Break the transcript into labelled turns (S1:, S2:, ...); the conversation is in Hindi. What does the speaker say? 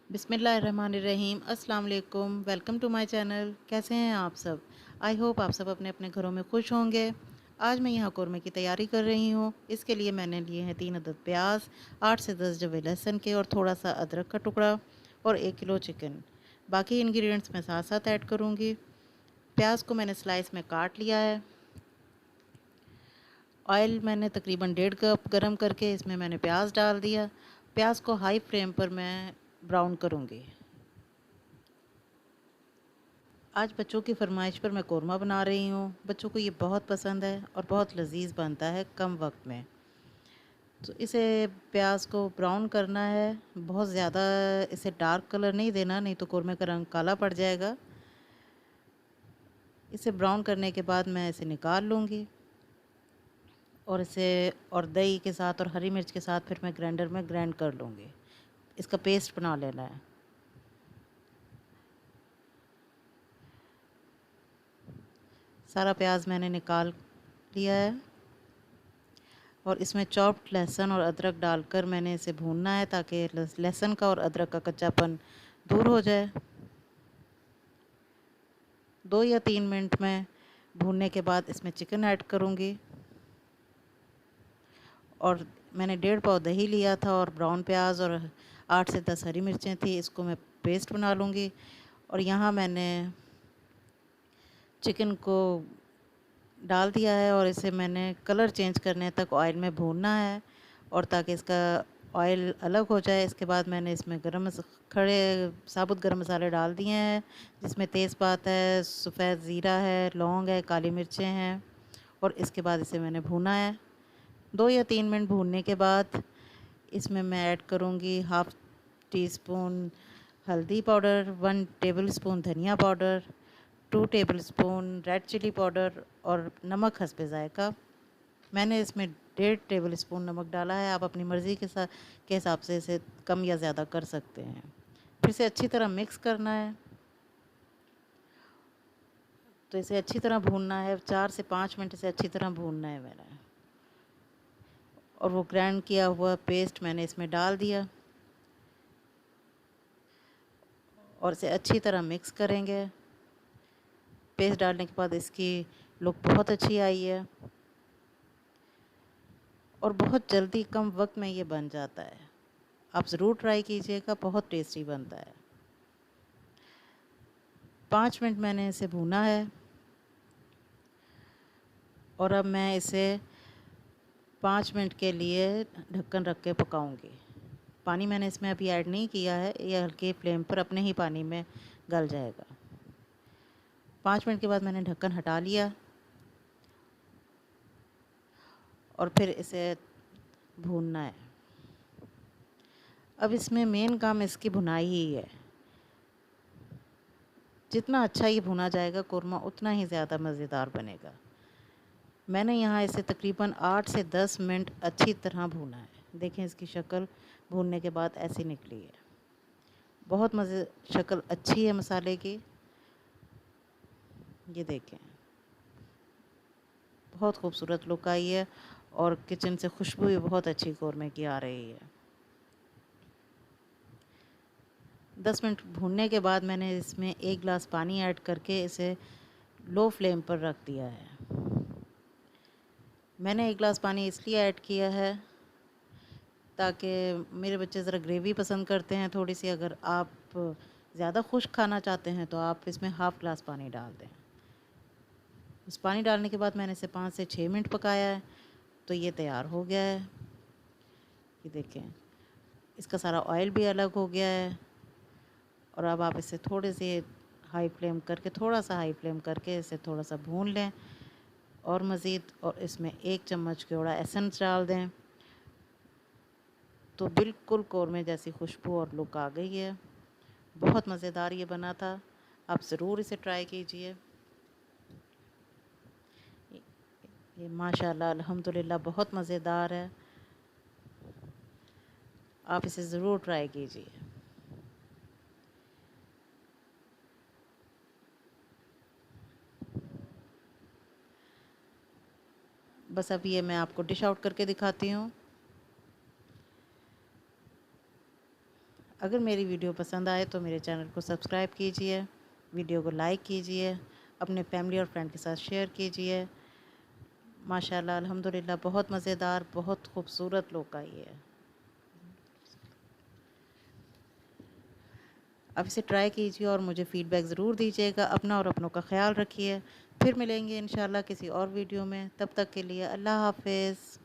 S1: बिस्मिल्लाहिर्रहमानिर्रहीम अस्सलाम वालेकुम। Welcome to my channel. कैसे हैं आप सब? आई होप आप सब अपने अपने घरों में खुश होंगे। आज मैं यहाँ कौरमे की तैयारी कर रही हूँ। इसके लिए मैंने लिए हैं 3 अदद प्याज, 8 से 10 जवे लहसुन के और थोड़ा सा अदरक का टुकड़ा और 1 किलो चिकन। बाकी इंग्रेडिएंट्स मैं साथ साथ ऐड करूँगी। प्याज को मैंने स्लाइस में काट लिया है। ऑयल मैंने तकरीबन 1.5 कप गरम करके इसमें मैंने प्याज डाल दिया। प्याज को हाई फ्लेम पर मैं ब्राउन करूँगी। आज बच्चों की फरमाइश पर मैं कोरमा बना रही हूँ। बच्चों को ये बहुत पसंद है और बहुत लजीज बनता है कम वक्त में। तो इसे प्याज को ब्राउन करना है, बहुत ज़्यादा इसे डार्क कलर नहीं देना, नहीं तो कोरमे का रंग काला पड़ जाएगा। इसे ब्राउन करने के बाद मैं इसे निकाल लूँगी और इसे और दही के साथ और हरी मिर्च के साथ फिर मैं ग्राइंडर में ग्राइंड कर लूँगी। इसका पेस्ट बना लेना है। सारा प्याज मैंने निकाल लिया है और इसमें चॉप्ड लहसुन और अदरक डालकर मैंने इसे भूनना है ताकि लहसुन का और अदरक का कच्चापन दूर हो जाए। 2 या 3 मिनट में भूनने के बाद इसमें चिकन ऐड करूँगी और मैंने 1.5 पाव दही लिया था और ब्राउन प्याज और 8 से 10 हरी मिर्चें थी। इसको मैं पेस्ट बना लूँगी और यहाँ मैंने चिकन को डाल दिया है और इसे मैंने कलर चेंज करने तक ऑयल में भूनना है और ताकि इसका ऑयल अलग हो जाए। इसके बाद मैंने इसमें खड़े साबुत गरम मसाले डाल दिए हैं, जिसमें तेज़पात है, सफ़ेद ज़ीरा है, लौंग है, काली मिर्चें हैं और इसके बाद इसे मैंने भूना है। 2 या 3 मिनट भूनने के बाद इसमें मैं ऐड करूँगी हाफ़ टी स्पून हल्दी पाउडर, 1 टेबल स्पून धनिया powder, 2 tablespoon red chilli powder और नमक हस्बे ज़ायक़ा। मैंने इसमें 1.5 टेबलस्पून नमक डाला है। आप अपनी मर्ज़ी के हिसाब से इसे कम या ज़्यादा कर सकते हैं। फिर इसे अच्छी तरह मिक्स करना है। तो इसे अच्छी तरह भूनना है, 4 से 5 मिनट इसे अच्छी तरह भूनना है मैंने। और वो ग्राइंड किया हुआ पेस्ट मैंने इसमें डाल दिया और इसे अच्छी तरह मिक्स करेंगे। पेस्ट डालने के बाद इसकी लुक बहुत अच्छी आई है और बहुत जल्दी कम वक्त में ये बन जाता है। आप ज़रूर ट्राई कीजिएगा, बहुत टेस्टी बनता है। 5 मिनट मैंने इसे भूना है और अब मैं इसे 5 मिनट के लिए ढक्कन रख के पकाऊंगी। पानी मैंने इसमें अभी ऐड नहीं किया है, ये हल्के फ्लेम पर अपने ही पानी में गल जाएगा। 5 मिनट के बाद मैंने ढक्कन हटा लिया और फिर इसे भूनना है। अब इसमें मेन काम इसकी भुनाई ही है। जितना अच्छा ये भुना जाएगा कोरमा, उतना ही ज़्यादा मज़ेदार बनेगा। मैंने यहाँ इसे तकरीबन 8 से 10 मिनट अच्छी तरह भूना है। देखें इसकी शक्ल भूनने के बाद ऐसी निकली है। बहुत मज़े शक्ल अच्छी है मसाले की। ये देखें, बहुत खूबसूरत लुक आई है और किचन से खुशबू भी बहुत अच्छी कोरमे की आ रही है। 10 मिनट भूनने के बाद मैंने इसमें 1 गिलास पानी ऐड करके इसे लो फ्लेम पर रख दिया है। मैंने 1 गिलास पानी इसलिए ऐड किया है ताकि मेरे बच्चे ज़रा ग्रेवी पसंद करते हैं थोड़ी सी। अगर आप ज़्यादा खुश्क खाना चाहते हैं तो आप इसमें हाफ़ गिलास पानी डाल दें। इस पानी डालने के बाद मैंने इसे 5 से 6 मिनट पकाया है तो ये तैयार हो गया है। ये देखें, इसका सारा ऑयल भी अलग हो गया है और अब आप इसे थोड़े से थोड़ा सा हाई फ्लेम करके इसे थोड़ा सा भून लें और मज़ीद, और इसमें 1 चम्मच केवड़ा एसेंस डाल दें तो बिल्कुल कोरमे जैसी खुशबू और लुक आ गई है। बहुत मज़ेदार ये बना था। आप ज़रूर इसे ट्राई कीजिए। ये माशाल्लाह अल्हम्दुलिल्लाह बहुत मज़ेदार है। आप इसे ज़रूर ट्राई कीजिए। बस अब ये मैं आपको डिश आउट करके दिखाती हूँ। अगर मेरी वीडियो पसंद आए तो मेरे चैनल को सब्सक्राइब कीजिए, वीडियो को लाइक कीजिए, अपने फैमिली और फ्रेंड के साथ शेयर कीजिए। माशाल्लाह अल्हम्दुलिल्लाह बहुत मज़ेदार, बहुत खूबसूरत लोग का ये है। आप इसे ट्राई कीजिए और मुझे फ़ीडबैक ज़रूर दीजिएगा। अपना और अपनों का ख़्याल रखिए। फिर मिलेंगे इंशाल्लाह किसी और वीडियो में। तब तक के लिए अल्लाह हाफ़िज़।